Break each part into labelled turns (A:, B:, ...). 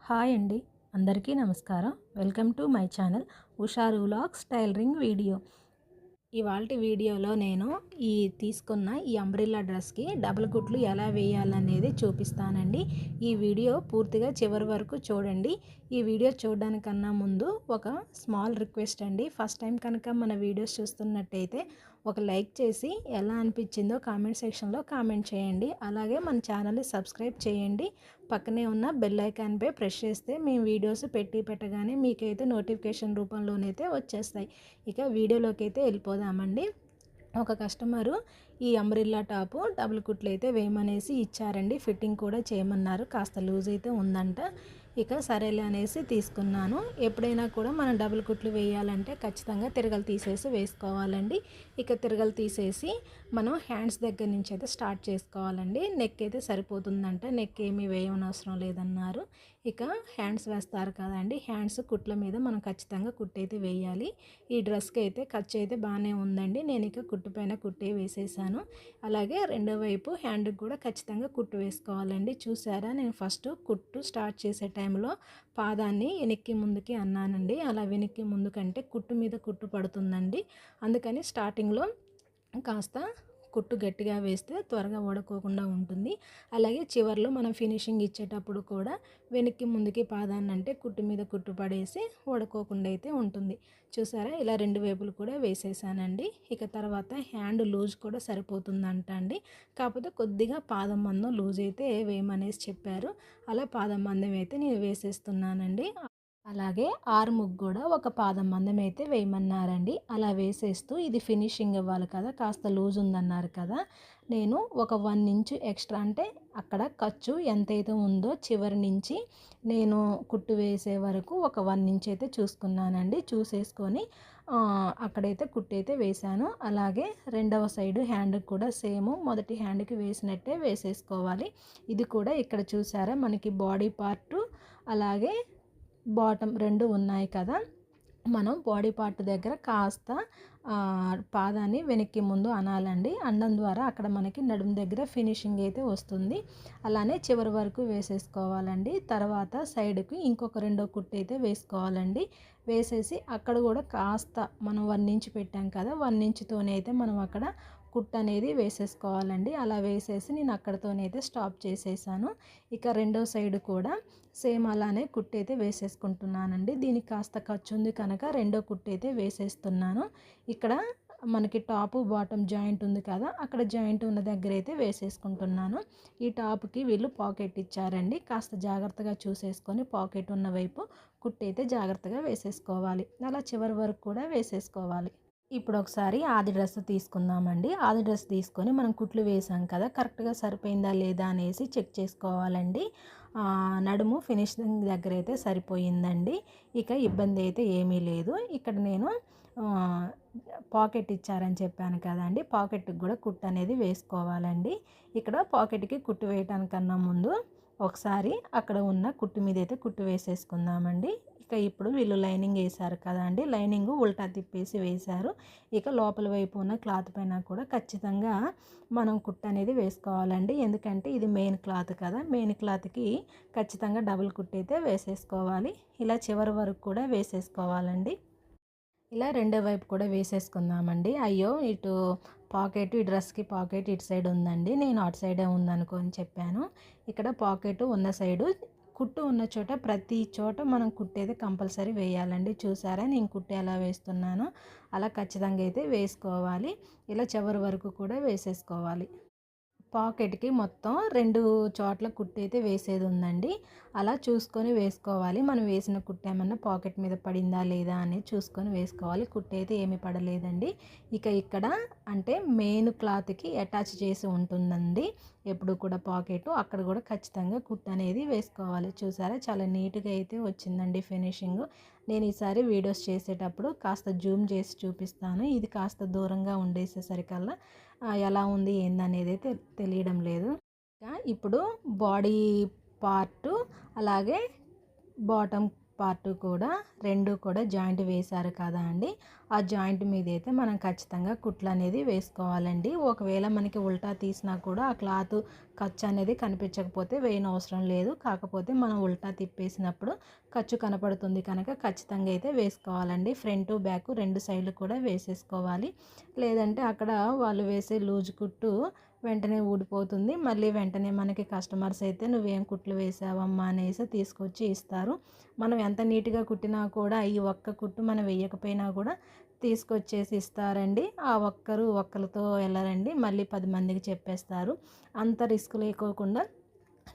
A: Hi అండి, అందరికీ నమస్కారం. Welcome to my channel Usharu vlogs tailoring video. ఇవాల్టి వీడియోలో నేను తీసుకున్న ఈ అంబ్రెల్లా డ్రెస్కి డబుల్ కుట్లు ఎలా వేయాలనేది చూపిస్తానండి. ఈ వీడియో పూర్తిగా చివరి వరకు చూడండి. ఈ వీడియో చూడడానికన్నా ముందు ఒక స్మాల్ రిక్వెస్ట్ అండి. ఫస్ట్ టైం కనుక మన వీడియోస్ చూస్తున్నట్టయితే ఒక లైక్ చేసి ఎలా అనిపించిందో కామెంట్ సెక్షన్లో కామెంట్ చేయండి. అలాగే మన ఛానల్ని సబ్స్క్రైబ్ చేయండి. పక్కనే ఉన్న బెల్ ఐకాన్పై ప్రెస్ చేస్తే మేము వీడియోస్ పెట్టగానే మీకైతే నోటిఫికేషన్ రూపంలోనైతే వచ్చేస్తాయి. ఇక వీడియోలోకి అయితే వెళ్ళిపోదామండి. ఒక కస్టమరు ఈ అంబ్రెల్లా టాపు డబుల్ కుట్లు అయితే వేయమనేసి ఇచ్చారండి. ఫిట్టింగ్ కూడా చేయమన్నారు. కాస్త లూజ్ అయితే ఉందంట. ఇక సరేలే అనేసి తీసుకున్నాను. ఎప్పుడైనా కూడా మనం డబుల్ కుట్లు వేయాలంటే ఖచ్చితంగా తిరగలు తీసేసి వేసుకోవాలండి. ఇక తిరగలు తీసేసి మనం హ్యాండ్స్ దగ్గర నుంచి అయితే స్టార్ట్ చేసుకోవాలండి. నెక్ అయితే సరిపోతుందంట. నెక్ ఏమీ వేయనవసరం లేదన్నారు. ఇక హ్యాండ్స్ వేస్తారు కదండి, హ్యాండ్స్ కుట్ల మీద మనం ఖచ్చితంగా కుట్టయితే వేయాలి. ఈ డ్రెస్కి అయితే ఖర్చు అయితే బాగానే ఉందండి. నేను ఇక కుట్టు పైన కుట్టే వేసేసాను. అలాగే రెండో వైపు హ్యాండ్కి కూడా ఖచ్చితంగా కుట్టు వేసుకోవాలండి. చూసారా, నేను ఫస్ట్ కుట్టు స్టార్ట్ చేసే టైంలో పాదాన్ని వెనక్కి ముందుకి అన్నానండి. అలా వెనక్కి ముందుకంటే కుట్టు మీద కుట్టు పడుతుందండి. అందుకని స్టార్టింగ్లో కాస్త కుట్టు గట్టిగా వేస్తే త్వరగా ఓడకోకుండా ఉంటుంది. అలాగే చివర్లో మనం ఫినిషింగ్ ఇచ్చేటప్పుడు కూడా వెనక్కి ముందుకి పాదాన్ని అంటే కుట్టు మీద కుట్టు పడేసి ఓడకోకుండా అయితే ఉంటుంది. చూసారా, ఇలా రెండు వైపులు కూడా వేసేసానండి. ఇక తర్వాత హ్యాండ్ లూజ్ కూడా సరిపోతుందంట అండి. కాకపోతే కొద్దిగా పాదం మందం లూజ్ అయితే వేయమనేసి చెప్పారు. అలా పాదం మందం అయితే నేను వేసేస్తున్నానండి. అలాగే ఆర్ముక్ కూడా ఒక పాదం మందం అయితే వేయమన్నారండి. అలా వేసేస్తూ ఇది ఫినిషింగ్ ఇవ్వాలి కదా, కాస్త లూజ్ ఉందన్నారు కదా, నేను ఒక 1 ఇంచ్ ఎక్స్ట్రా అంటే అక్కడ ఖర్చు ఎంతైతే ఉందో చివరి నుంచి నేను కుట్టు వేసే వరకు ఒక 1 ఇంచ్ అయితే చూసుకున్నానండి. చూసేసుకొని అక్కడైతే కుట్టు అయితే వేశాను. అలాగే రెండవ సైడు హ్యాండ్కి కూడా సేమ్ మొదటి హ్యాండ్కి వేసినట్టే వేసేసుకోవాలి. ఇది కూడా ఇక్కడ చూసారా, మనకి బాడీ పార్టు అలాగే బాటమ్ రెండు ఉన్నాయి కదా, మనం బాడీ పార్ట్ దగ్గర కాస్త పాదాన్ని వెనక్కి ముందు అనాలండి. అనడం ద్వారా అక్కడ మనకి నడుము దగ్గర ఫినిషింగ్ అయితే వస్తుంది. అలానే చివరి వరకు వేసేసుకోవాలండి. తర్వాత సైడ్కి ఇంకొక రెండో కుట్టు అయితే వేసుకోవాలండి. వేసేసి అక్కడ కూడా కాస్త మనం 1 ఇంచ్ పెట్టాం కదా, 1 ఇంచ్తోనే అయితే మనం అక్కడ కుట్టు అనేది వేసేసుకోవాలండి. అలా వేసేసి నేను అక్కడితోనైతే స్టాప్ చేసేసాను. ఇక రెండో సైడ్ కూడా సేమ్ అలానే కుట్టు అయితే వేసేసుకుంటున్నానండి. దీనికి కాస్త ఖర్చు ఉంది కనుక రెండో కుట్టు అయితే వేసేస్తున్నాను. ఇక్కడ మనకి టాపు బాటమ్ జాయింట్ ఉంది కదా, అక్కడ జాయింట్ ఉన్న దగ్గర అయితే వేసేసుకుంటున్నాను. ఈ టాప్కి వీళ్ళు పాకెట్ ఇచ్చారండి. కాస్త జాగ్రత్తగా చూసేసుకొని పాకెట్ ఉన్న వైపు కుట్టు అయితే జాగ్రత్తగా వేసేసుకోవాలి. అలా చివరి వరకు కూడా వేసేసుకోవాలి. ఇప్పుడు ఒకసారి ఆది డ్రెస్ తీసుకుందామండి. ఆది డ్రెస్ తీసుకొని మనం కుట్లు వేసాం కదా, కరెక్ట్గా సరిపోయిందా లేదా అనేసి చెక్ చేసుకోవాలండి. నడుము ఫినిషింగ్ దగ్గర అయితే సరిపోయిందండి. ఇక ఇబ్బంది అయితే ఏమీ లేదు. ఇక్కడ నేను పాకెట్ ఇచ్చారని చెప్పాను కదండి, పాకెట్కి కూడా కుట్టు అనేది వేసుకోవాలండి. ఇక్కడ పాకెట్కి కుట్టు వేయటానికన్నా ముందు ఒకసారి అక్కడ ఉన్న కుట్టు మీద అయితే కుట్టు వేసేసుకుందామండి. ఇక ఇప్పుడు వీళ్ళు లైనింగ్ వేశారు కదండి, లైనింగ్ ఉల్టా తిప్పేసి వేశారు. ఇక లోపల వైపు ఉన్న క్లాత్ పైన కూడా ఖచ్చితంగా మనం కుట్టు అనేది వేసుకోవాలండి. ఎందుకంటే ఇది మెయిన్ క్లాత్ కదా, మెయిన్ క్లాత్కి ఖచ్చితంగా డబుల్ కుట్టు అయితే వేసేసుకోవాలి. ఇలా చివరి వరకు కూడా వేసేసుకోవాలండి. ఇలా రెండో వైపు కూడా వేసేసుకుందామండి. అయ్యో, ఇటు పాకెట్, ఈ డ్రెస్కి పాకెట్ ఇటు సైడ్ ఉందండి, నేను అటు సైడే ఉందనుకొని చెప్పాను. ఇక్కడ పాకెట్ ఉన్న సైడు కుట్టు ఉన్న చోట ప్రతి చోట మనం కుట్టేది కంపల్సరీ వేయాలండి. చూసారా, నేను కుట్టు ఎలా వేస్తున్నానో అలా ఖచ్చితంగా అయితే వేసుకోవాలి. ఇలా చివరి వరకు కూడా వేసేసుకోవాలి. పాకెట్కి మొత్తం 2 చోట్ల కుట్టు అయితే వేసేది ఉందండి. అలా చూసుకొని వేసుకోవాలి. మనం వేసిన కుట్టు ఏమన్నా పాకెట్ మీద పడిందా లేదా అనేది చూసుకొని వేసుకోవాలి. కుట్టు అయితే ఏమీ పడలేదండి. ఇక ఇక్కడ అంటే మెయిన్ క్లాత్కి అటాచ్ చేసి ఉంటుందండి ఎప్పుడు కూడా పాకెట్, అక్కడ కూడా ఖచ్చితంగా కుట్టు అనేది వేసుకోవాలి. చూసారా, చాలా నీట్గా అయితే వచ్చిందండి ఫినిషింగ్. నేను ఈసారి వీడియోస్ చేసేటప్పుడు కాస్త జూమ్ చేసి చూపిస్తాను. ఇది కాస్త దూరంగా ఉండేసేసరికల్లా ఎలా ఉంది ఏందనేది అయితే తెలియడం లేదు. ఇప్పుడు బాడీ పార్టు అలాగే బాటమ్ పార్ట్ కూడా రెండు కూడా జాయింట్ వేశారు కదా అండి, ఆ జాయింట్ మీద అయితే మనం ఖచ్చితంగా కుట్లు అనేది వేసుకోవాలండి. ఒకవేళ మనకి ఉల్టా తీసినా కూడా ఆ క్లాత్ ఖర్చు అనేది కనిపించకపోతే వేయనవసరం లేదు. కాకపోతే మనం ఉల్టా తిప్పేసినప్పుడు ఖర్చు కనపడుతుంది కనుక ఖచ్చితంగా అయితే వేసుకోవాలండి. ఫ్రంట్ బ్యాక్ రెండు సైడ్లు కూడా వేసేసుకోవాలి. లేదంటే అక్కడ వాళ్ళు వేసే లూజ్ కుట్టు వెంటనే ఊడిపోతుంది. మళ్ళీ వెంటనే మనకి కస్టమర్స్ అయితే నువ్వేం కుట్లు వేసావమ్మా అనేసి తీసుకొచ్చి ఇస్తారు. మనం ఎంత నీట్గా కుట్టినా కూడా ఈ ఒక్క కుట్టు మనం వేయకపోయినా కూడా తీసుకొచ్చేసి ఇస్తారండి. ఆ ఒక్కరితో వెళ్ళరండి, మళ్ళీ 10 మందికి చెప్పేస్తారు. అంత రిస్క్ లేకోకుండా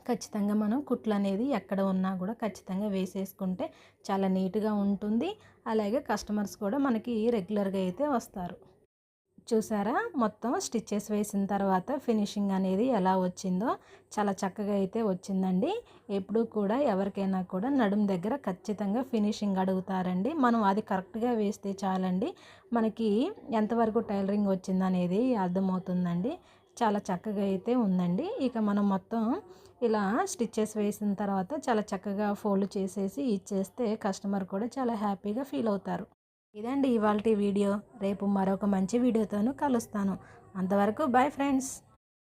A: ఖచ్చితంగా మనం కుట్లు అనేది ఎక్కడ ఉన్నా కూడా ఖచ్చితంగా వేసేసుకుంటే చాలా నీట్గా ఉంటుంది. అలాగే కస్టమర్స్ కూడా మనకి రెగ్యులర్గా అయితే వస్తారు. చూసారా, మొత్తం స్టిచ్చెస్ వేసిన తర్వాత ఫినిషింగ్ అనేది ఎలా వచ్చిందో చాలా చక్కగా అయితే వచ్చిందండి. ఎప్పుడు కూడా ఎవరికైనా కూడా నడుము దగ్గర ఖచ్చితంగా ఫినిషింగ్ అడుగుతారండి. మనం అది కరెక్ట్గా వేస్తే చాలండి, మనకి ఎంతవరకు టైలరింగ్ వచ్చిందనేది అర్థమవుతుందండి. చాలా చక్కగా అయితే ఉందండి. ఇక మనం మొత్తం ఇలా స్టిచ్చెస్ వేసిన తర్వాత చాలా చక్కగా ఫోల్డ్ చేసేసి ఇచ్చేస్తే కస్టమర్ కూడా చాలా హ్యాపీగా ఫీల్ అవుతారు. ఇదండి ఇవాల్టి వీడియో. రేపు మరొక మంచి వీడియోతోను కలుస్తాను. అంతవరకు బాయ్ ఫ్రెండ్స్.